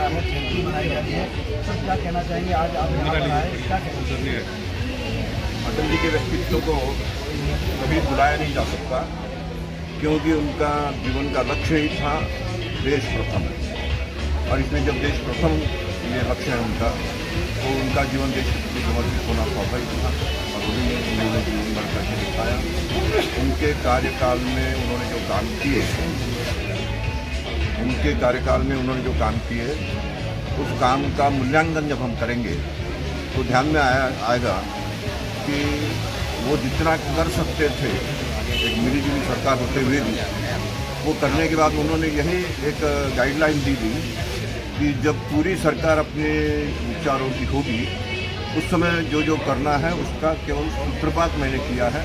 रहा है, जयंती मनाई जा रही है, सर क्या कहना चाहेंगे? आज आप यहाँ पर आए, क्या कहेंगे? अटल जी के व्यक्तित्व को कभी भुलाया नहीं जा सकता, क्योंकि उनका जीवन का लक्ष्य ही था देश प्रथम। और इसमें जब देश प्रथम ये लक्ष्य है उनका, तो उनका जीवन देश के समर्पित होना स्वाभाविक था और उन्हीं उन्होंने जीवन भर करके दिखाया। उनके कार्यकाल में उन्होंने जो काम किए, उस काम का मूल्यांकन जब हम करेंगे तो ध्यान में आएगा कि वो जितना कर सकते थे एक मिलीजुली सरकार होते हुए भी, वो करने के बाद उन्होंने यही एक गाइडलाइन दी थी कि जब पूरी सरकार अपने विचारों की होगी उस समय जो जो करना है उसका केवल सूत्रपात मैंने किया है,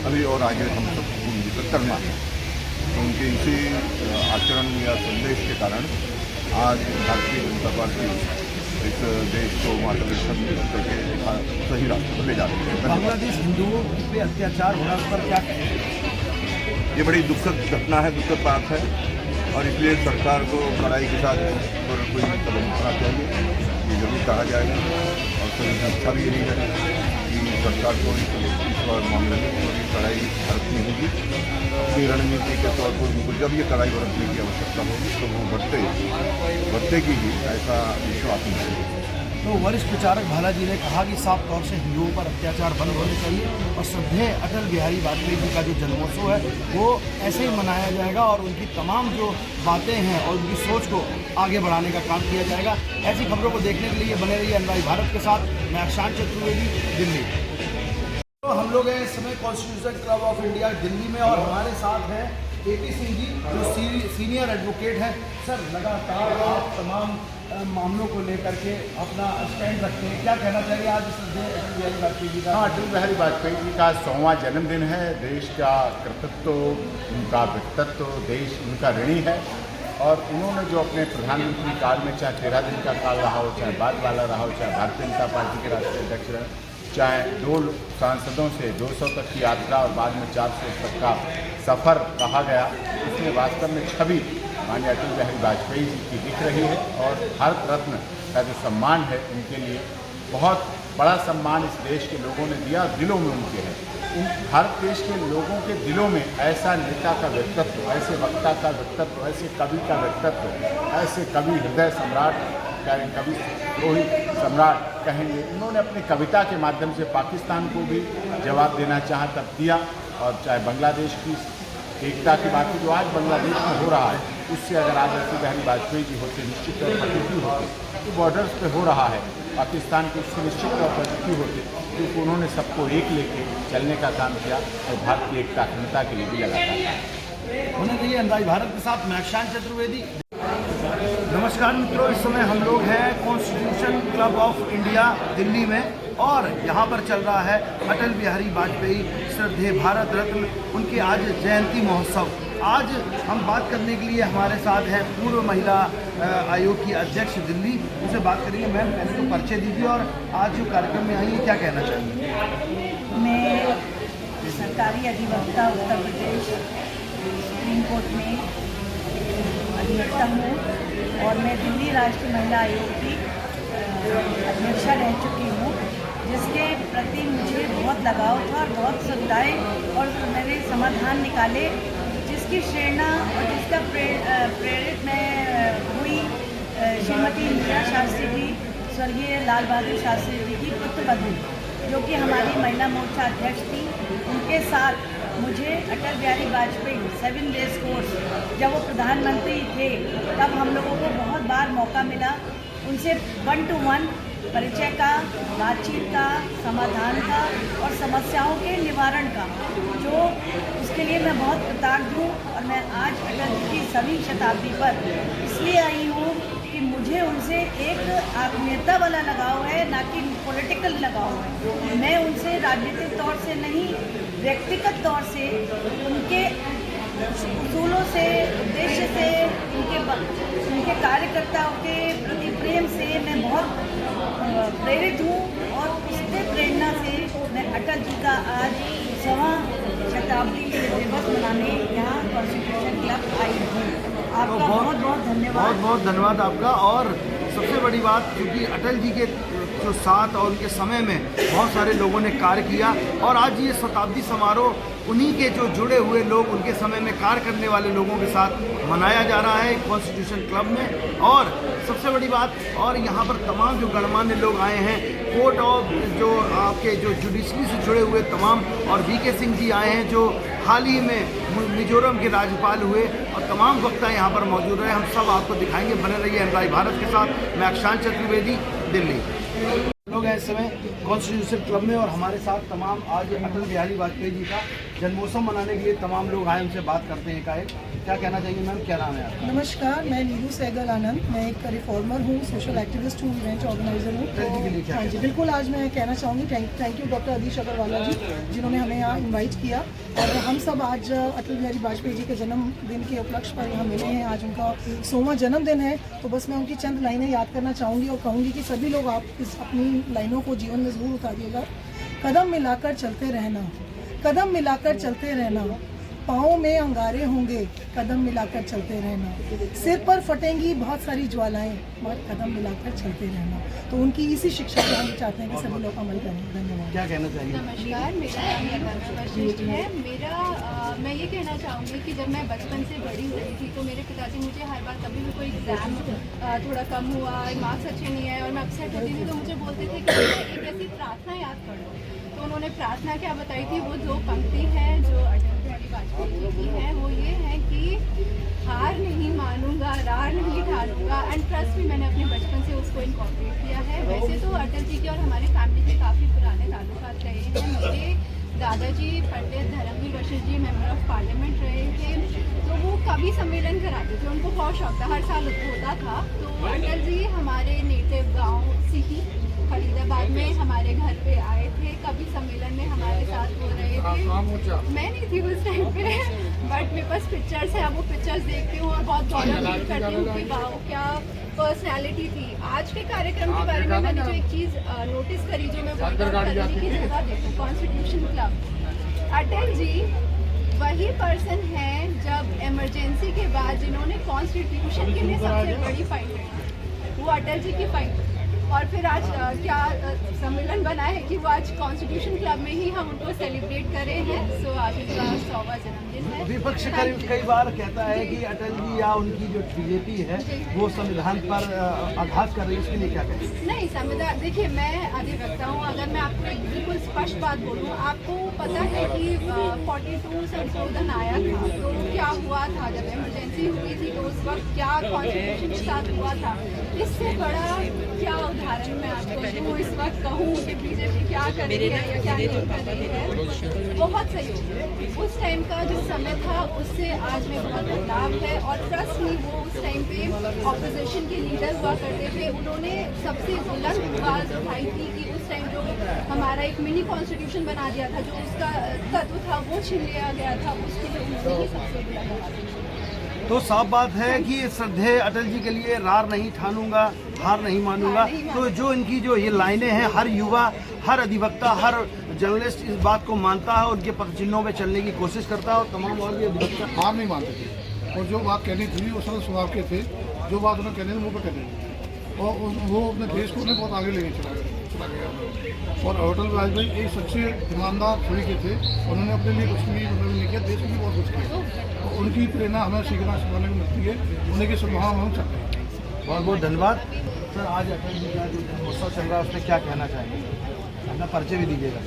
अभी और आगे हम सबको मिलकर करना है। तो उनके इसी आचरण या संदेश के कारण आज भारतीय जनता पार्टी इस देश को मार्गदर्शन करके सही रास्ते पर ले जा रही है। बांग्लादेश हिंदुओं पे अत्याचार होना, उस पर क्या कहेंगे? ये बड़ी दुखद घटना है, दुखद बात है, और इसलिए सरकार को कड़ाई के साथ पर कोई कदम उठाना चाहिए, ये जरूर कहा जाएगा। और सभी अच्छा भी यही है कि सरकार को इस मामले में थोड़ी कड़ाई बरतनी होगी। अपनी रणनीति के तौर पर उनको जब ये कड़ाई बरतने की आवश्यकता होगी तो वो बरतेगी ही, ऐसा विश्वास नहीं है। तो वरिष्ठ विचारक भाला जी ने कहा कि साफ तौर से हिंदुओं पर अत्याचार बंद होने चाहिए और श्रद्धेय अटल बिहारी वाजपेयी जी का जो जन्मोत्सव है वो ऐसे ही मनाया जाएगा और उनकी तमाम जो बातें हैं और उनकी सोच को आगे बढ़ाने का काम किया जाएगा। ऐसी खबरों को देखने के लिए बने रहिए अनराई भारत के साथ। मैं अक्षांश चतुर्वेदी, दिल्ली। तो हम लोग हैं इस समय constitution club of India Delhi में और हमारे साथ हैं केपी सिंह जी जो सीनियर एडवोकेट हैं। सर, लगातार आप तमाम मामलों को लेकर के अपना स्टैंड रखते हैं, क्या कहना चाहिए आज श्रद्धेय अटल बिहारी वाजपेयी जी का? हाँ, अटल बिहारी वाजपेयी जी का 100वां जन्मदिन है। देश का कृतित्व, उनका व्यक्तित्व, देश उनका ऋणी है। और उन्होंने जो अपने प्रधानमंत्री काल में, चाहे 13 दिन का काल रहा हो, चाहे बाद वाला रहा हो, चाहे भारतीय जनता पार्टी के राष्ट्रीय अध्यक्ष रहे, चाहे 2 सांसदों से 200 तक की यात्रा और बाद में 400 तक का सफ़र कहा गया, उसमें वास्तव में छवि माननीय अटल बिहारी वाजपेयी जी की दिख रही है। और भारत रत्न का जो सम्मान है उनके लिए बहुत बड़ा सम्मान इस देश के लोगों ने दिया, दिलों में उनके है। भारत देश के लोगों के दिलों में ऐसा नेता का व्यक्तित्व, ऐसे वक्ता का व्यक्तित्व, ऐसे कवि का व्यक्तित्व, ऐसे कवि हृदय सम्राट कहें, कवि द्रोही सम्राट कहेंगे, उन्होंने अपनी कविता के माध्यम से पाकिस्तान को भी जवाब देना चाहा तब दिया। और चाहे बांग्लादेश की एकता की बात जो आज बांग्लादेश में हो रहा है, उससे अगर आज अटल बिहारी वाजपेयी जी होते, निश्चित तौर पर दुखी होते, तो बॉर्डर्स पे हो रहा है पाकिस्तान के, उससे निश्चित तौर पर दुखी होते, क्योंकि उन्होंने सबको एक लेके चलने का काम किया और भारत की एकता अखंडता के लिए भी लगातार होने के लिए अनराई भारत के साथ मैं अक्षांश चतुर्वेदी। नमस्कार मित्रों, इस समय हम लोग हैं constitution club of India Delhi में और यहाँ पर चल रहा है अटल बिहारी वाजपेयी श्रद्धेय भारत रत्न उनके आज जयंती महोत्सव। आज हम बात करने के लिए हमारे साथ हैं पूर्व महिला आयोग की अध्यक्ष दिल्ली, उनसे बात करेंगे। मैम, पहले तो परिचय दीजिए और आज जो कार्यक्रम में आई है क्या कहना चाहिए? मैं सरकारी अधिवक्ता उत्तर प्रदेश सुप्रीम कोर्ट में अधिवक्ता हूँ और मैं दिल्ली राष्ट्रीय महिला आयोग की अध्यक्षा रह चुकी हूँ, जिसके प्रति मुझे बहुत लगाव था और बहुत सुविधाएं और मेरे समाधान निकाले, जिसकी प्रेरणा और जिसका प्रेरित मैं हुई श्रीमती इंदिरा शास्त्री जी, स्वर्गीय लाल बहादुर शास्त्री जी की पुत्रवधू, जो कि हमारी महिला मोर्चा अध्यक्ष थी। उनके साथ मुझे अटल बिहारी वाजपेयी 7 डेज कोर्स, जब वो प्रधानमंत्री थे तब हम लोगों को बहुत बार मौका मिला उनसे 1 to 1 परिचय का, बातचीत का, समाधान का और समस्याओं के निवारण का, जो उसके लिए मैं बहुत कृतज्ञ हूँ। और मैं आज अटल जी की सभी शताब्दी पर इसलिए आई हूँ कि मुझे उनसे एक आत्मीयता वाला लगाव है, ना कि पॉलिटिकल लगाव है। मैं उनसे राजनीतिक तौर से नहीं, व्यक्तिगत तौर से उनके उसूलों से, उद्देश्य से, उनके कार्यकर्ताओं के प्रति प्रेम से मैं बहुत प्रेरित हूँ और उसके प्रेरणा से मैं अटल जी का आज 100वां शताब्दी दिवस मनाने यहाँ कॉन्स्टिट्यूशन क्लब आई हूँ। आपका बहुत बहुत धन्यवाद। बहुत बहुत धन्यवाद आपका। और सबसे बड़ी बात क्योंकि अटल जी के जो साथ और उनके समय में बहुत सारे लोगों ने कार्य किया और आज ये शताब्दी समारोह उन्हीं के जो जुड़े हुए लोग उनके समय में कार्य करने वाले लोगों के साथ मनाया जा रहा है कॉन्स्टिट्यूशन क्लब में। और सबसे बड़ी बात और यहाँ पर तमाम जो गणमान्य लोग आए हैं, कोर्ट और जो आपके जो जुडिशरी से जुड़े हुए तमाम, और वीके सिंह जी आए हैं जो हाल ही में मिजोरम के राज्यपाल हुए, और तमाम वक्ता यहाँ पर मौजूद रहे। हम सब आपको दिखाएंगे, बने रहिए एनआरआई भारत के साथ। मैं अक्षांश चतुर्वेदी, दिल्ली। लोग हैं इस समय कॉन्स्टिट्यूशन क्लब में और हमारे साथ तमाम आज अटल बिहारी वाजपेयी जी का जन्मोत्सव मनाने के लिए तमाम लोग आए, उनसे बात करते हैं। एकाएक क्या कहना चाहिए मैम, क्या नाम है आपका? नमस्कार, मैं नीरू सहगल आनंद, मैं एक रिफॉर्मर हूँ, सोशल एक्टिविस्ट हूँ, इवेंट ऑर्गेनाइजर हूँ। तो हाँ जी, बिल्कुल आज मैं कहना चाहूँगी थैंक यू डॉक्टर अधीश अग्रवाला जी जिन्होंने हमें यहाँ इनवाइट किया। और हम सब आज अटल बिहारी वाजपेयी जी के जन्मदिन के उपलक्ष्य पर यहाँ मिले हैं। आज उनका 100वां जन्मदिन है, तो बस मैं उनकी चंद लाइनें याद करना चाहूँगी और कहूँगी कि सभी लोग आप इस अपनी लाइनों को जीवन में ज़रूर उतारिएगा। कदम मिलाकर चलते रहना, कदम मिलाकर चलते रहना, पाँव में अंगारे होंगे, कदम मिलाकर चलते रहना, सिर पर फटेंगी बहुत सारी ज्वालाएं, मगर कदम मिलाकर चलते रहना। तो उनकी इसी शिक्षा को हम चाहते हैं कि सभी लोग अमल करें। धन्यवाद। क्या कहना चाहिए? नमस्कार, मेरा नाम यकांशा वशिष्ठ है। मैं ये कहना चाहूँगी कि जब मैं बचपन से बड़ी हो रही थी तो मेरे पिताजी मुझे हर बार कभी भी कोई एग्ज़ाम थोड़ा कम हुआ, मार्क्स अच्छे नहीं आए और मैं अपसेट होती थी तो मुझे बोलते थे कि एक ऐसी प्रार्थना याद कर लो। तो उन्होंने प्रार्थना क्या बताई थी, वो जो पंक्ति है जो अटल बिहारी वाजपेयी जी की है, वो ये है कि हार नहीं मानूंगा, रार नहीं ठानूंगा। एंड ट्रस्ट भी मैंने अपने बचपन से उसको इनकॉर्पोरेट किया है। वैसे तो अटल जी के और हमारे फैमिली के काफ़ी पुराने ताल्लुकात रहे हैं। मेरे दादाजी पंडित Dharmveer Vashishtha ji member of parliament रहे थे, तो वो कवि सम्मेलन कराते थे, उनको बहुत शौक था, हर साल होता था। तो अटल जी हमारे नेटिव गाँव सिही फरीदाबाद में हमारे घर पे आए थे, कवि सम्मेलन में हमारे साथ हो रहे थे। मैं नहीं थी उस टाइम पे, बट मेरे पास पिक्चर्स है, वो पिक्चर्स देखती हूँ और बहुत गौरव फील करती हूँ कि वाह क्या पर्सनैलिटी थी। आज के कार्यक्रम के बारे में मैंने जो एक चीज़ नोटिस करी, जो मैं करने की जगह देखूँ, कॉन्स्टिट्यूशन क्लब, अटल जी वही पर्सन है जब इमरजेंसी के बाद जिन्होंने कॉन्स्टिट्यूशन के लिए सबसे बड़ी फाइट की, वो अटल जी की फाइट। और फिर आज क्या सम्मेलन बना है कि वो आज कॉन्स्टिट्यूशन क्लब में ही हम उनको सेलिब्रेट कर रहे हैं। सो आज उनका 100वां जन्मदिन है। विपक्ष कई बार कहता है कि अटल जी या उनकी जो बीजेपी है वो संविधान पर आघात कर रही है, इसके लिए क्या कहें? नहीं, संविधान देखिए, मैं अधिवक्ता हूँ, अगर मैं आपको एक बिल्कुल स्पष्ट बात बोलूँ, आपको पता है कि 42 संशोधन आया था, तो क्या हुआ था जब इमरजेंसी हुई थी, तो उस वक्त क्या कॉन्स्टिट्यूशन के साथ हुआ था। इससे बड़ा क्या उदाहरण मैं आपको दूँ, इस वक्त कहूँ कि बीजेपी क्या कर रही है या क्या नहीं कर रही है, बहुत सहयोग। उस टाइम का जो समय था उससे आज में बहुत बदलाव है। और ट्रस्ट नहीं, वो उस टाइम पे ऑपोजिशन के लीडर हुआ करते थे, उन्होंने सबसे बुलंद आवाज़ उठाई थी कि उस टाइम जो हमारा एक मिनी कॉन्स्टिट्यूशन बना दिया था, जो उसका तत्व था वो छीन लिया गया था, उसके लिए उन्होंने ही सबसे बुलंद आवाज़ उठाई। तो साफ बात है कि श्रद्धेय अटल जी के लिए रार नहीं ठानूंगा, हार नहीं मानूंगा। तो जो इनकी जो ये लाइनें हैं, हर युवा, हर अधिवक्ता, हर जर्नलिस्ट इस बात को मानता है, उनके पथ चिन्हों पे चलने की कोशिश करता है और तमाम और भी अधिवक्ता हार नहीं मानते थे। और जो बात कहनी थी वो सरल स्वभाव के थे, जो बात उन्हें कहने थे मुँह पर कहते थे, और वो अपने देश को बहुत आगे लेके चला गया। और अटल वाजपेयी एक सच्चे ईमानदार छवि के थे, उन्होंने अपने लिए कुछ भी मतलब नहीं किया, देश के लिए बहुत कुछ किया। और उनकी प्रेरणा हमें सीखना सिखाने को मिलती है, उन्हीं की संभावना हम चाहते हैं। बहुत बहुत धन्यवाद सर। आज अटल जी का जो जन्मोत्सव चल रहा है उसमें क्या कहना चाहेंगे? अपना परिचय भी दीजिएगा।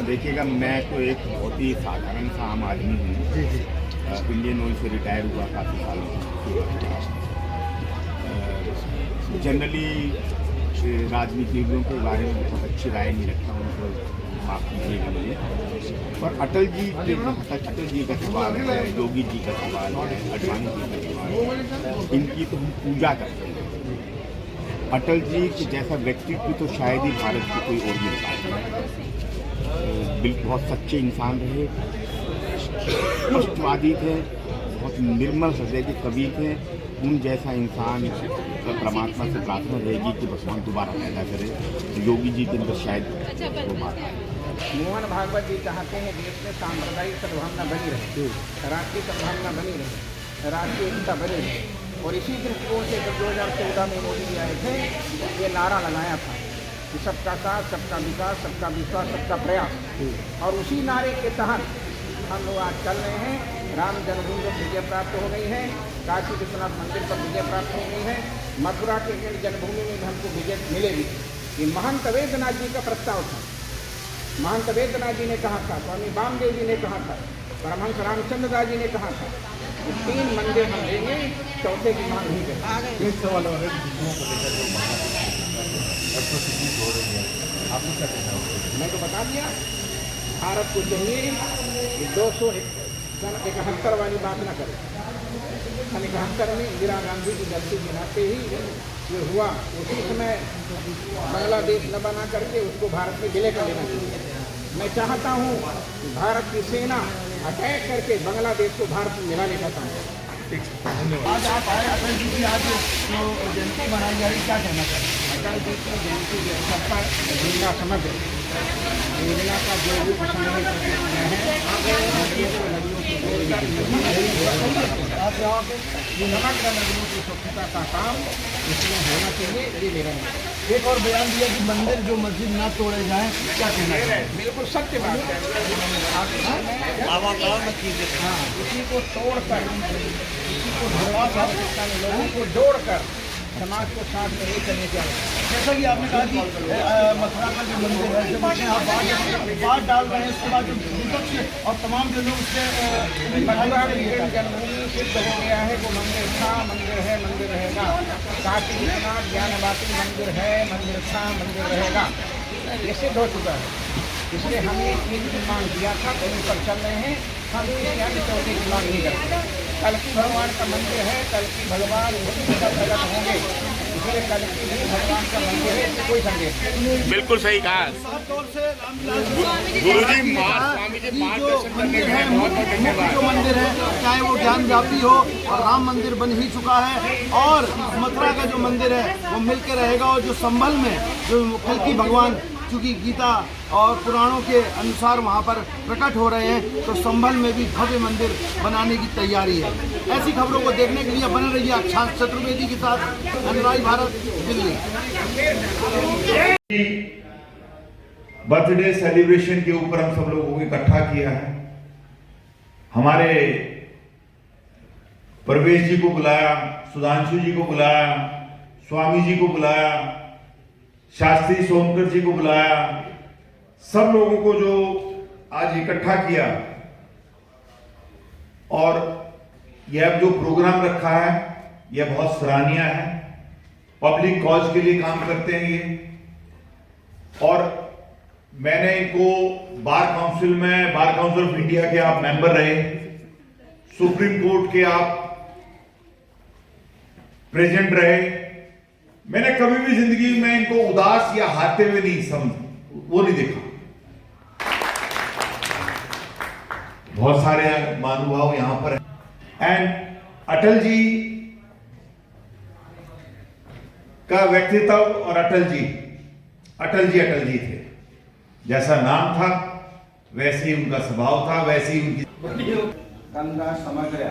देखिएगा, मैं तो एक बहुत ही साधारण सा आम आदमी हूँ। जी जी। इंडियन ऑयल से रिटायर हुआ काफ़ी सालों से। जनरली राजनीतिज्ञों के बारे में बहुत अच्छी राय नहीं रखता, उनको माफ कीजिएगा मुझे। पर अटल जी का सवाल है, योगी जी का सवाल है, अडवाणी जी का सवाल है, इनकी तो हम पूजा करते हैं। अटल जी के जैसा व्यक्तित्व तो शायद ही भारत की कोई और भी निकाल। बिल्कुल बहुत सच्चे इंसान रहे, स्पष्टवादी थे, बहुत निर्मल हृदय के कवि थे। उन जैसा इंसान परमात्मा से प्रार्थना रहेगी कि भगवान दोबारा पैदा करे। योगी जी के अंदर शायद वो बात है। मोहन भागवत जी चाहते हैं देश में सांप्रदायिक सद्भावना बनी रहे, राष्ट्रीय सद्भावना बनी रहे, राष्ट्रीय एकता बनी रहे। और इसी दृष्टिकोण से जब 2014 में मोदी जी आए थे ये नारा लगाया था कि सबका साथ, सबका विकास, सबका विश्वास, सबका प्रयास। और उसी नारे के तहत हम लोग आज चल रहे हैं। राम जन्मभूमि पर विजय प्राप्त हो गई है, काशी विश्वनाथ मंदिर पर विजय प्राप्त हो गई है, मथुरा के जन्मभूमि में भी हमको विजय मिलेगी। ये महंत वेदनाथ जी का प्रस्ताव था। महंत वेदनाथ जी ने कहा था, स्वामी वामदेव जी ने कहा था, परमहंस रामचंद्र दास जी ने कहा था, 3 मंदिर हम देंगे, चौथे की मांग नहीं करेंगे। एक सवाल और है, हिंदुओं को लेकर जो एट्रोसिटीज हो रही है, आपको क्या कहना है? मैं तो बता दिया, भारत को चाहिए कि 271 वाली बात न करें। 71 में इंदिरा गांधी की गलती गिनाते ही ये हुआ, उसी समय बांग्लादेश न बना करके उसको भारत में विलय कर लेना चाहिए। मैं चाहता हूँ कि भारत की सेना अटैक करके बांग्लादेश को भारत में मिलाने का काम करे। आज आप आए अटल जी की आज जो जयंती मनाई जा रही, क्या कहना चाहिए? अटल जी की जयंती के अवसर पर जिला समग्र योजना का जो भी समन्वय किया है, नदियों को जोड़कर समग्र नदियों की स्वच्छता का काम इसमें होना चाहिए, ये मेरा है। एक और बयान दिया कि मंदिर जो मस्जिद ना तोड़े जाएं, क्या कहना है? बिल्कुल सत्य बात है। हाँ, किसी को तोड़कर, किसी को लोगों को जोड़कर समाज को साथ में ले चलने की आवश्यकता। जैसा कि आपने कहा कि मथुरा का जो मंदिर है, जब उसमें आप बात डाल रहे हैं, उसके बाद जो विपक्ष और तमाम जो लोग उससे मथुरा की जन्मभूमि सिद्ध हो गया है, वो मंदिर था, मंदिर है, मंदिर रहेगा। काशी विश्वनाथ ज्ञानवापी मंदिर है, मंदिर था, मंदिर रहेगा, ये सिद्ध हो चुका है। इसलिए हमने एक की मांग किया था, तो उन पर चल रहे हैं। हम किसी अन्य चौथे की मांग नहीं करते। कल्कि भगवान का मंदिर है, कल्कि भगवान प्रकट होंगे, इसलिए कल्कि भी भगवान का मंदिर है, इसमें कोई संदेह नहीं। बिल्कुल सही कहा। साफ तौर से रामविलास गुरुजी मार्गदर्शन करने के लिए बहुत बहुत धन्यवाद। जो मंदिर है, चाहे वो ज्ञान व्यापी हो और राम मंदिर बन ही चुका है, और मथुरा का जो मंदिर है वो मिलके रहेगा। और जो संभल में जो कल्कि भगवान, चूँकि गीता और पुराणों के अनुसार वहाँ पर प्रकट हो रहे हैं, तो संभल में भी भव्य मंदिर बनाने की तैयारी है। ऐसी खबरों को देखने के लिए बने रहिए अक्षांश चतुर्वेदी के साथ। अनुराग भारत, दिल्ली। बर्थडे सेलिब्रेशन के ऊपर हम सब लोगों को इकट्ठा किया है। हमारे परवेश जी को बुलाया, सुधांशु जी को बुलाया, स्वामी जी को बुलाया, शास्त्री सोमकर जी को बुलाया, सब लोगों को जो आज इकट्ठा किया, और यह जो प्रोग्राम रखा है यह बहुत सराहनीय है। पब्लिक कॉज के लिए काम करते हैं ये। और मैंने इनको बार काउंसिल ऑफ इंडिया के आप मेंबर रहे, सुप्रीम कोर्ट के आप प्रेसिडेंट रहे। मैंने कभी भी जिंदगी में इनको उदास या हारते हुए नहीं देखा। बहुत सारे महानुभाव यहां पर हैं। एंड अटल जी का व्यक्तित्व और अटल जी थे। जैसा नाम था वैसे ही उनका स्वभाव था, वैसे ही उनकी गंगा समग्र,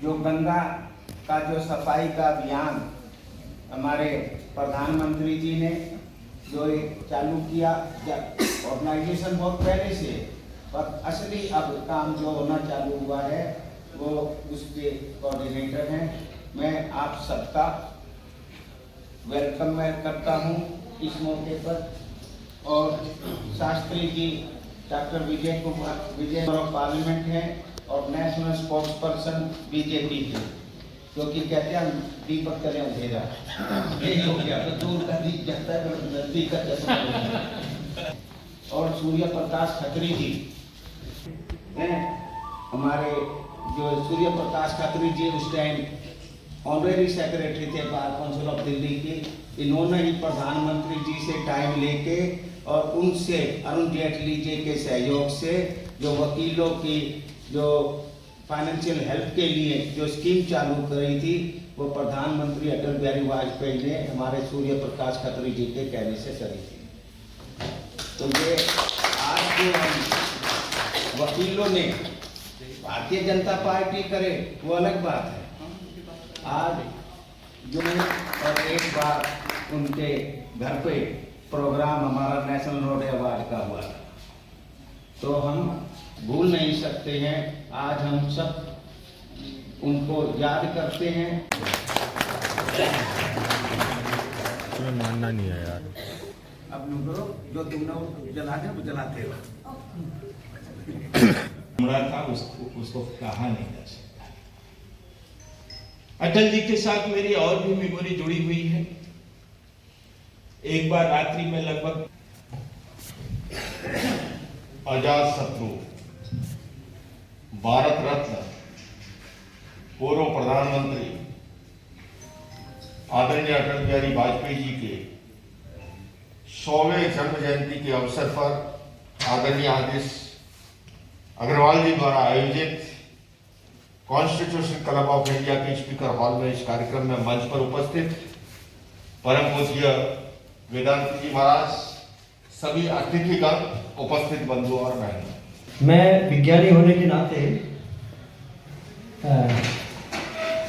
जो गंगा का जो सफाई का अभियान हमारे प्रधानमंत्री जी ने जो चालू किया, ऑर्गेनाइजेशन बहुत पहले से, पर असली अब काम जो होना चालू हुआ है वो उसके कोऑर्डिनेटर हैं। मैं आप सबका वेलकम मैं करता हूं इस मौके पर। और Shastri ji doctor Vijay of parliament हैं और नेशनल स्पोर्ट्स पर्सन बीजेपी के, क्योंकि कहते हैं दीपक करें अंधेरा, यही हो गया, तो दूर का दीप जलता है तो नजदीक का चश्मा। और सूर्य प्रकाश खत्री जी हैं, हमारे जो सूर्य प्रकाश खत्री जी उस टाइम ऑनरेरी सेक्रेटरी थे बार काउंसिल ऑफ दिल्ली के। इन्होंने ही प्रधानमंत्री जी से टाइम लेके और उनसे अरुण जेटली जी के सहयोग से जो वकीलों की जो फाइनेंशियल हेल्प के लिए जो स्कीम चालू करी थी, वो प्रधानमंत्री अटल बिहारी वाजपेयी ने हमारे सूर्य प्रकाश खत्री जी के कहने से करी थी। तो ये आज जो वकीलों ने भारतीय जनता पार्टी करे वो अलग बात है, आज जुनून और एक बार उनके घर पे प्रोग्राम हमारा नेशनल रोड अवार्ड का हुआ, तो हम भूल नहीं सकते हैं। आज हम सब उनको याद करते हैं। तुम्हें मानना नहीं है यार। अब करो जो तुमने जलाते वो जलाते हो। था उसको कहा नहीं जा सकता। अटल जी के साथ मेरी और भी मेमोरी जुड़ी हुई है। एक बार रात्रि में लगभग अजात शत्रु, भारत रत्न, पूर्व प्रधानमंत्री आदरणीय अटल बिहारी वाजपेयी जी के 100वें जन्म जयंती के अवसर पर आदरणीय आदेश अग्रवाल जी द्वारा आयोजित कॉन्स्टिट्यूशन क्लब ऑफ इंडिया के स्पीकर हॉल में इस कार्यक्रम में मंच पर उपस्थित परम पूज्य वेदांत जी महाराज, सभी अतिथिगण, उपस्थित बंधु और बहनों, मैं विज्ञानी होने के नाते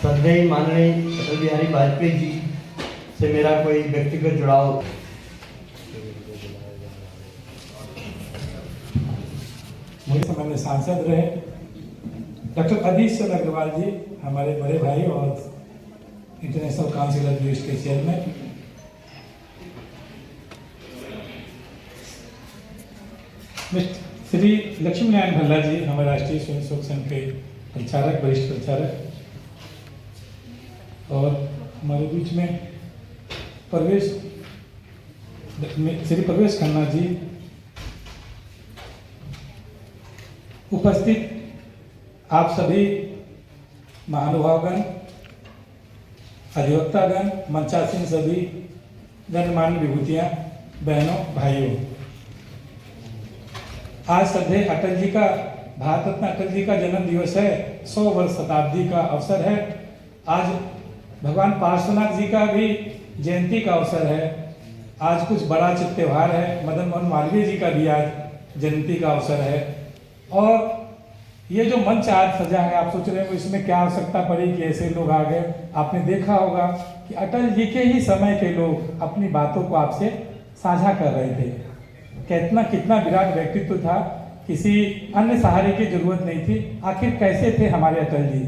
श्रद्धेय माननीय अटल बिहारी वाजपेयी जी से मेरा कोई व्यक्तिगत जुड़ाव मुझे समय में सांसद रहे। डॉक्टर अधीश चंद्र अग्रवाल जी हमारे बड़े भाई और इंटरनेशनल काउंसिल ऑफ यूएस के चेयरमैन। श्री लक्ष्मी नारायण भल्ला जी हमारे राष्ट्रीय स्वयंसेवक संघ के प्रचारक, वरिष्ठ प्रचारक। और हमारे बीच में श्री प्रवेश खन्ना जी, उपस्थित आप सभी महानुभावगण, अधिवक्तागण, मंचासीन सभी गणमान्य विभूतियां, बहनों, भाइयों, आज श्रद्धेय अटल जी का, भारत रत्न अटल जी का जन्म दिवस है। 100 वर्ष शताब्दी का अवसर है। आज भगवान पार्श्वनाथ जी का भी जयंती का अवसर है। आज कुछ बड़ा त्योहार है। मदन मोहन मालवीय जी का भी आज जयंती का अवसर है। और ये जो मंच आज सजा है, आप सोच रहे हो इसमें क्या आवश्यकता पड़ी कि ऐसे लोग आ गए। आपने देखा होगा कि अटल जी के ही समय के लोग अपनी बातों को आपसे साझा कर रहे थे। कितना विराट व्यक्तित्व था, किसी अन्य सहारे की जरूरत नहीं थी। आखिर कैसे थे हमारे अटल जी,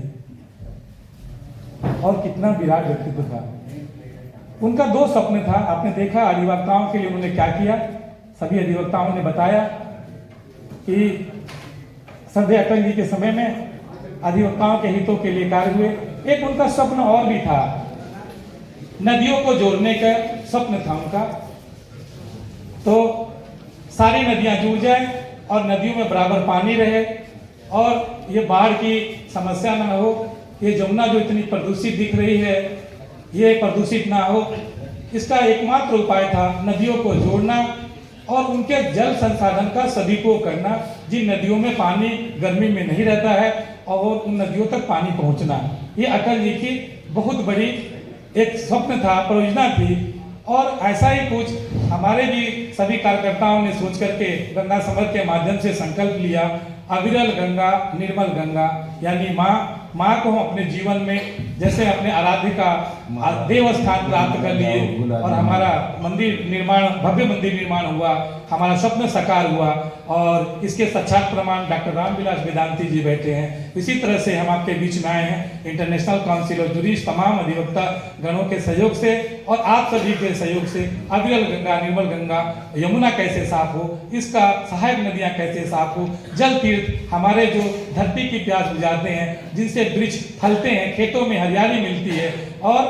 और कितना विराट व्यक्तित्व था। उनका 2 सपने था। आपने देखा अधिवक्ताओं के लिए उन्होंने क्या किया। सभी अधिवक्ताओं ने बताया कि श्रद्धेय अटल जी के समय में अधिवक्ताओं के हितों के लिए कार्य हुए। एक उनका स्वप्न और भी था, नदियों को जोड़ने का स्वप्न था उनका। तो सारी नदियां जुड़ जाए और नदियों में बराबर पानी रहे और ये बाढ़ की समस्या ना हो। ये जमुना जो इतनी प्रदूषित दिख रही है, ये प्रदूषित ना हो। इसका एकमात्र उपाय था नदियों को जोड़ना और उनके जल संसाधन का सदुपयोग करना। जिन नदियों में पानी गर्मी में नहीं रहता है और उन नदियों तक पानी पहुंचना, ये अटल जी की बहुत बड़ी एक स्वप्न था, परियोजना थी। और ऐसा ही कुछ हमारे भी सभी कार्यकर्ताओं ने सोच करके गंगा समर के माध्यम से संकल्प लिया, अविरल गंगा निर्मल गंगा, यानी माँ को हम अपने जीवन में जैसे अपने आराध्य का देव स्थान प्राप्त कर लिए और हमारा मंदिर निर्माण, भव्य मंदिर निर्माण हुआ, हमारा स्वप्न साकार हुआ। और इसके साक्षात प्रमाण डॉक्टर रामविलास वेदांती जी बैठे हैं। इसी तरह से हम आपके बीच में आए हैं इंटरनेशनल काउंसिल ऑफ जूरिस्ट, तमाम अधिवक्ता गणों के सहयोग से और आप सभी के सहयोग से अविरल गंगा निर्मल गंगा, यमुना कैसे साफ हो, इसका सहायक नदियां कैसे साफ हो, जल तीर्थ हमारे जो धरती की प्यास बुझाते हैं, जिनसे वृक्ष फलते हैं, खेतों में हरियाली मिलती है और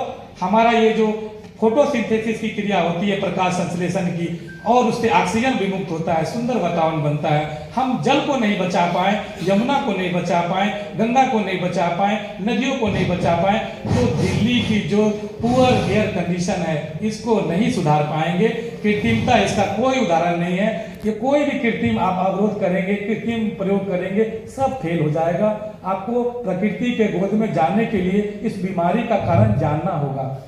हमारा ये जो फोटोसिंथेसिस की क्रिया होती है प्रकाश संश्लेषण की, और उससे ऑक्सीजन विमुक्त होता है, सुंदर वातावरण बनता है। हम जल को नहीं बचा पाए, यमुना को नहीं बचा पाए, गंगा को नहीं बचा पाए, नदियों को नहीं बचा पाए, तो दिल्ली की जो पुअर एयर कंडीशन है इसको नहीं सुधार पाएंगे। कृत्रिमता इसका कोई उदाहरण नहीं है। ये कोई भी कृत्रिम आप अवरोध करेंगे, कृत्रिम प्रयोग करेंगे, सब फेल हो जाएगा। आपको प्रकृति के गोद में जाने के लिए इस बीमारी का कारण जानना होगा।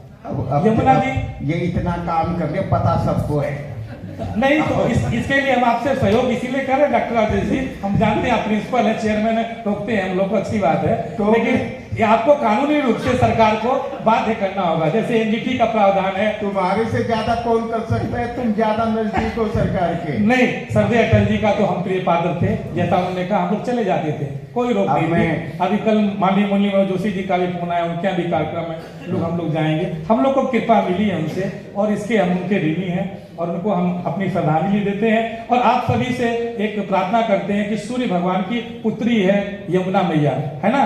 यमुना जी ये इतना काम कर रहे, पता सबको है नहीं, तो इसके लिए हम आपसे सहयोग इसीलिए कर रहे हैं डॉक्टर आदेश जी। हम जानते हैं आप प्रिंसिपल है, चेयरमैन है, टोकते हैं हम लोग, अच्छी बात है, तो लेकिन ये आपको कानूनी रूप से सरकार को बाध्य करना होगा, जैसे एनजीटी का प्रावधान है। तुम्हारे से ज्यादा कौन कर सकता है, तुम ज्यादा नजदीक हो सरकार के। नहीं, श्रद्धेय अटल जी का तो हम प्रिय पात्र थे, जैसा उन्होंने कहा हम लोग चले जाते थे, कोई रोक नहीं थी। अभी कल माननीय मुरली मनोहर जोशी जी का भी फोन आया, उनके यहाँ भी कार्यक्रम है, हम लोग जाएंगे। हम लोग को कृपा मिली है उनसे और इसके हम उनके ऋणी हैं और उनको हम अपनी श्रद्धांजलि देते हैं। और आप सभी से एक प्रार्थना करते हैं कि सूर्य भगवान की पुत्री है यमुना मैया, है ना,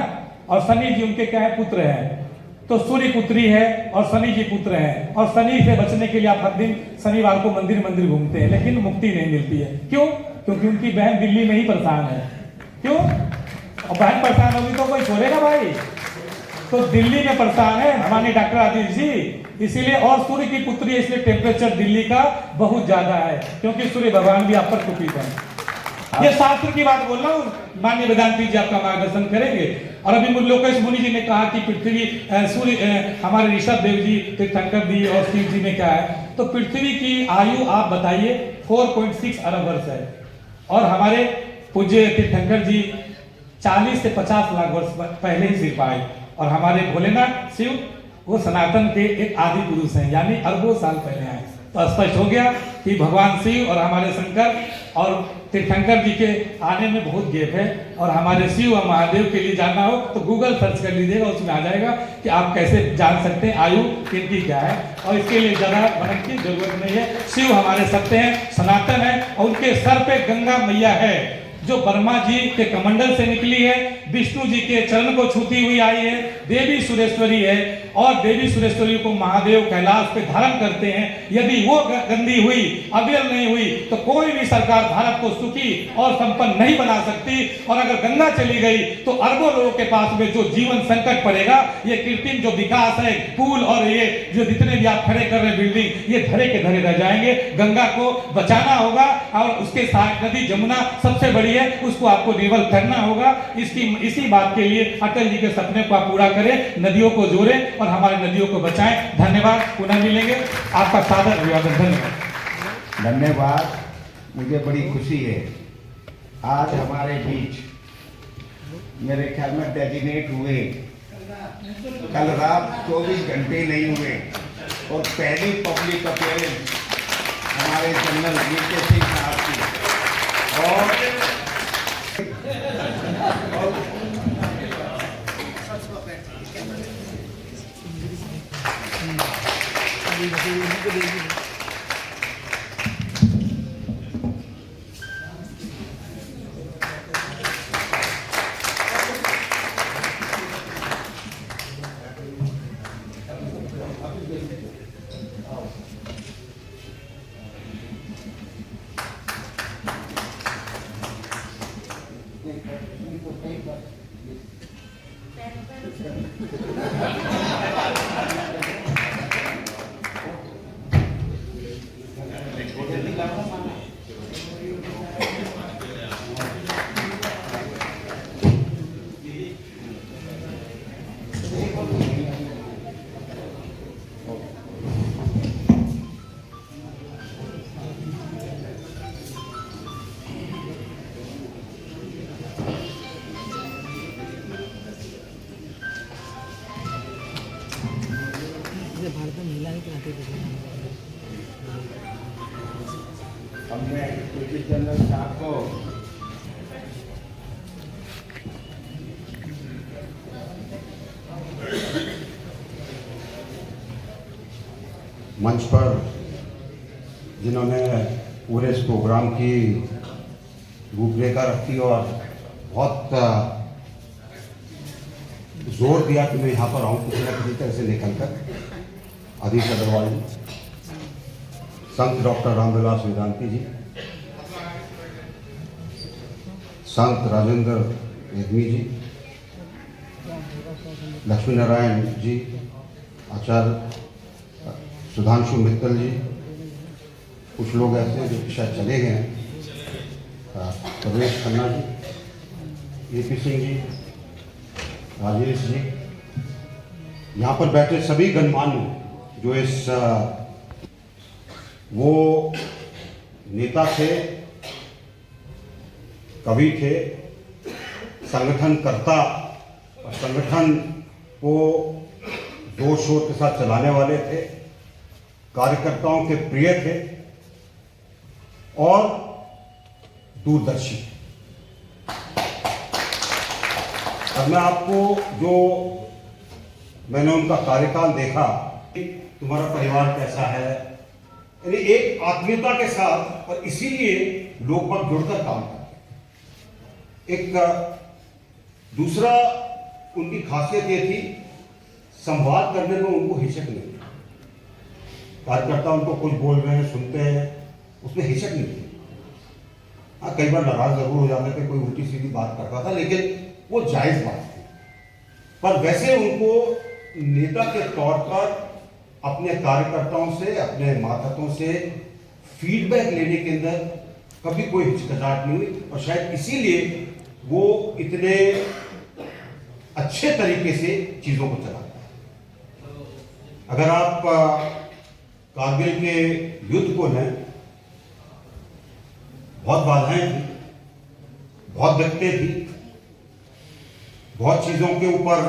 और शनि जी उनके क्या है, पुत्र हैं। तो सूर्य पुत्री है और शनि जी पुत्र हैं, और शनि से बचने के लिए आप हर दिन शनिवार को मंदिर मंदिर घूमते हैं, लेकिन मुक्ति नहीं मिलती है। क्यों? क्योंकि उनकी बहन दिल्ली में ही परेशान है। क्यों? और बहन परेशान होगी तो कोई छोड़ेगा भाई? तो दिल्ली में परेशान है हमारे डॉक्टर आदित्य जी, इसीलिए, और सूर्य की पुत्री है इसलिए टेम्परेचर दिल्ली का बहुत ज्यादा है, क्योंकि सूर्य भगवान भी आप पर कुपित है। ये शास्त्र की बात बोल रहा हूँ, माननीय वेदांती जी आपका मार्गदर्शन करेंगे। और अभी लोकेश मुनि जी ने कहा कि पृथ्वी सूर्य हमारे ऋषभ देव जी, तीर्थंकर जी और शिव जी में क्या है, तो पृथ्वी की आयु आप बताइए 4.6 अरब वर्ष है, और हमारे पूज्य तीर्थंकर जी 40 से 50 लाख वर्ष पहले ही सिर पाए, और हमारे भोलेनाथ शिव वो सनातन के एक आदि पुरुष हैं, यानी अरबों साल पहले आए। तो स्पष्ट हो गया कि भगवान शिव और हमारे शंकर और तीर्थंकर जी के आने में बहुत गैप है। और हमारे शिव और महादेव के लिए जानना हो तो गूगल सर्च कर लीजिएगा, उसमें आ जाएगा कि आप कैसे जान सकते हैं आयु किनकी क्या है, और इसके लिए ज़्यादा भ्रम की जरूरत नहीं है। शिव हमारे सत्य हैं, सनातन है, और उनके सर पे गंगा मैया है जो ब्रह्मा जी के कमंडल से निकली है, विष्णु जी के चरण को छूती हुई आई है, देवी सुरेश्वरी है, और देवी सुरेश्वरी को महादेव कैलाश पे धारण करते हैं। यदि वो गंदी हुई, अविरल नहीं हुई, तो कोई भी सरकार भारत को सुखी और संपन्न नहीं बना सकती। और अगर गंगा चली गई तो अरबों लोगों के पास में जो जीवन संकट पड़ेगा, ये कृत्रिम जो विकास है, पुल और ये जो जितने भी आप खड़े कर रहे बिल्डिंग, ये धरे के धरे रह जाएंगे। गंगा को बचाना होगा, और उसके साथ नदी जमुना सबसे बड़ी है, उसको आपको निर्मल करना होगा। इसी बात के लिए अटल जी के सपने को आप पूरा करें, नदियों को जोड़ें और हमारे नदियों को बचाएं। धन्यवाद, पुनः मिलेंगे। आपका सादर अभिवादन। धन्यवाद। धन्यवाद। मुझे बड़ी खुशी है आज हमारे बीच मेरे ख्याल में डेजिग्नेट हुए कल रात 24 घंटे नहीं हुए, और पहली पब्लिक अपीयरेंस हमारे जनरल वीके सिंह साहब की, और भारत में महिलाएं के नाते हमने वीके जनरल साहब को मंच पर, जिन्होंने पूरे इस प्रोग्राम की रूपरेखा रखी और बहुत जोर दिया कि मैं यहाँ पर आऊँ किसी न किसी तरह से निकल कर। आदित्य अग्रवाल जी, संत डॉक्टर रामविलास वेदांती जी, संत राजेंद्र रेग्मी जी, लक्ष्मी नारायण जी, आचार्य सुधांशु मित्तल जी, कुछ लोग ऐसे हैं जो शायद चले गए हैं, प्रवेश खन्ना जी, AP सिंह जी, राजेश जी, यहाँ पर बैठे सभी गणमान्य जो इस वो नेता थे, कवि थे, संगठनकर्ता और संगठन को जोर शोर के साथ चलाने वाले थे, कार्यकर्ताओं के प्रिय थे और दूरदर्शी। अब मैं आपको जो मैंने उनका कार्यकाल देखा, तुम्हारा परिवार कैसा है, यानी एक आत्मीयता के साथ, और इसीलिए लोग बाग जुड़कर काम करते। एक दूसरा उनकी खासियत ये थी, संवाद करने में उनको हिचक नहीं थी। कार्यकर्ता उनको कुछ बोल रहे हैं, सुनते हैं, उसमें हिचक नहीं थी। हाँ, कई बार नाराज जरूर हो जाते थे, कोई उल्टी सीधी बात करता था, लेकिन वो जायज बात थी। पर वैसे उनको नेता के तौर पर अपने कार्यकर्ताओं से, अपने मातहतों से फीडबैक लेने के अंदर कभी कोई हिचकिचाहट नहीं हुई, और शायद इसीलिए वो इतने अच्छे तरीके से चीजों को चलाता है। अगर आप कारगिल के युद्ध को लें, बहुत बाधाएं थी, बहुत दिक्कतें थी, बहुत चीजों के ऊपर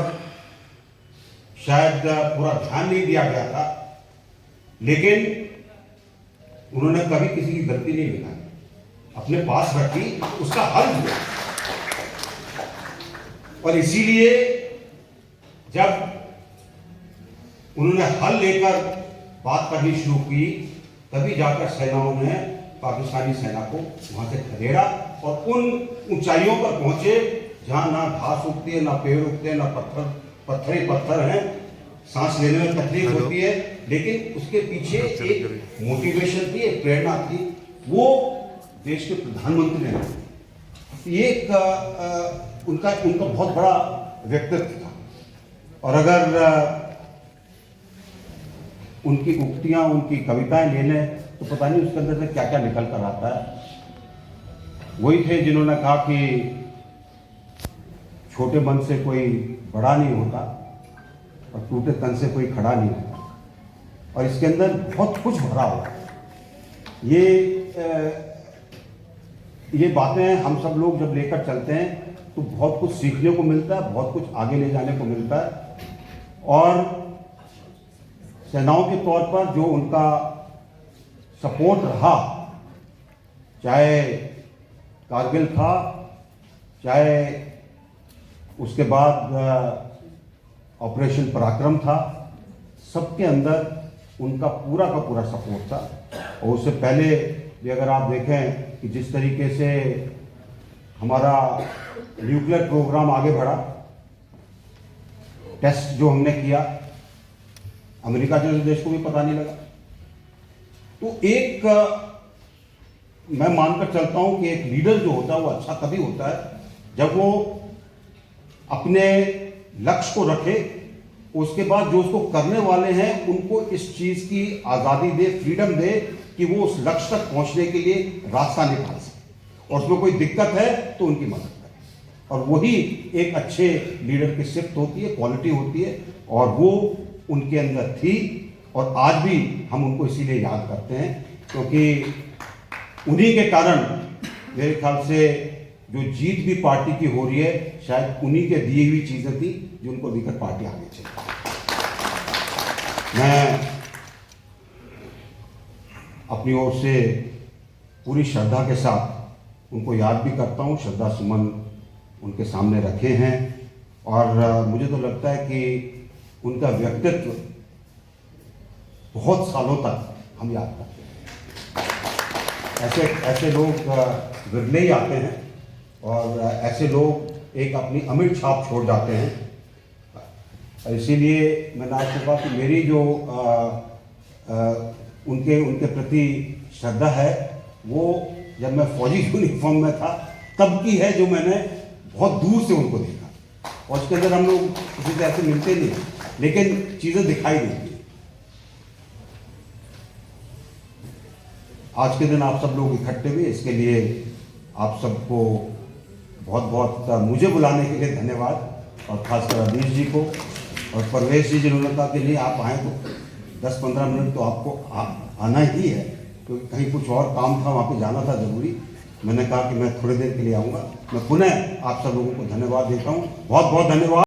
शायद पूरा ध्यान नहीं दिया गया था, लेकिन उन्होंने कभी किसी की गलती नहीं दिखाई, अपने पास रखी, उसका हल हुआ। और इसीलिए जब उन्होंने हल लेकर बात करनी शुरू की, तभी जाकर सेनाओं ने पाकिस्तानी सेना को वहां से खदेड़ा और उन ऊंचाइयों पर पहुंचे जहां ना घास उगती है, ना पेड़ उगते हैं, ना पत्थर ही पत्थर हैं, सांस लेने में तकलीफ होती है, लेकिन उसके पीछे एक मोटिवेशन थी, एक प्रेरणा थी, वो देश के प्रधानमंत्री ने। ये उनका बहुत बड़ा व्यक्तित्व था। और अगर उनकी उक्तियां, उनकी कविताएं ले लें तो पता नहीं उसके अंदर से क्या क्या निकल कर आता है। वही थे जिन्होंने कहा कि छोटे मन से कोई बड़ा नहीं होता और टूटे तन से कोई खड़ा नहीं होता, और इसके अंदर बहुत कुछ भरा हुआ है। ये बातें हम सब लोग जब लेकर चलते हैं तो बहुत कुछ सीखने को मिलता है, बहुत कुछ आगे ले जाने को मिलता है। और सेनाओं के तौर पर जो उनका सपोर्ट रहा, चाहे कारगिल था, चाहे उसके बाद ऑपरेशन पराक्रम था, सबके अंदर उनका पूरा का पूरा सपोर्ट था। और उससे पहले भी अगर आप देखें कि जिस तरीके से हमारा न्यूक्लियर प्रोग्राम आगे बढ़ा, टेस्ट जो हमने किया, अमेरिका जैसे देश को भी पता नहीं लगा। तो एक मैं मानकर चलता हूं कि एक लीडर जो होता है वो अच्छा तभी होता है जब वो अपने लक्ष्य को रखे, उसके बाद जो उसको करने वाले हैं उनको इस चीज की आजादी दे, फ्रीडम दे कि वो उस लक्ष्य तक पहुंचने के लिए रास्ता निकाल सके, और उसमें कोई दिक्कत है तो उनकी मदद करें। और वही एक अच्छे लीडर की सिफ्त होती है, क्वालिटी होती है, और वो उनके अंदर थी। और आज भी हम उनको इसीलिए याद करते हैं क्योंकि उन्हीं के कारण मेरे ख्याल से जो जीत भी पार्टी की हो रही है, शायद उन्हीं के दी हुई चीजें थी जो उनको देकर पार्टी आगे चली। मैं अपनी ओर से पूरी श्रद्धा के साथ उनको याद भी करता हूँ, श्रद्धा सुमन उनके सामने रखे हैं। और मुझे तो लगता है कि उनका व्यक्तित्व बहुत सालों तक हम याद करते हैं। ऐसे लोग विरले ही आते हैं, और ऐसे लोग एक अपनी अमिट छाप छोड़ जाते हैं। इसीलिए मैंने आज कहा कि मेरी जो उनके प्रति श्रद्धा है, वो जब मैं फौजी यूनिफॉर्म में था तब की है, जो मैंने बहुत दूर से उनको देखा। और उसके अंदर हम लोग किसी से ऐसे मिलते नहीं, लेकिन चीज़ें दिखाई देती। आज के दिन आप सब लोग इकट्ठे हुए, इसके लिए आप सबको बहुत बहुत मुझे बुलाने के लिए धन्यवाद, और खासकर अधीश जी को और परवेश जी जिन्होंने कहा कि नहीं आप आए तो 10-15 मिनट तो आपको आना ही है, क्योंकि कहीं कुछ और काम था, वहाँ पे जाना था ज़रूरी। मैंने कहा कि मैं थोड़ी देर के लिए आऊँगा। मैं पुनः आप सब लोगों को धन्यवाद देता हूँ, बहुत बहुत धन्यवाद।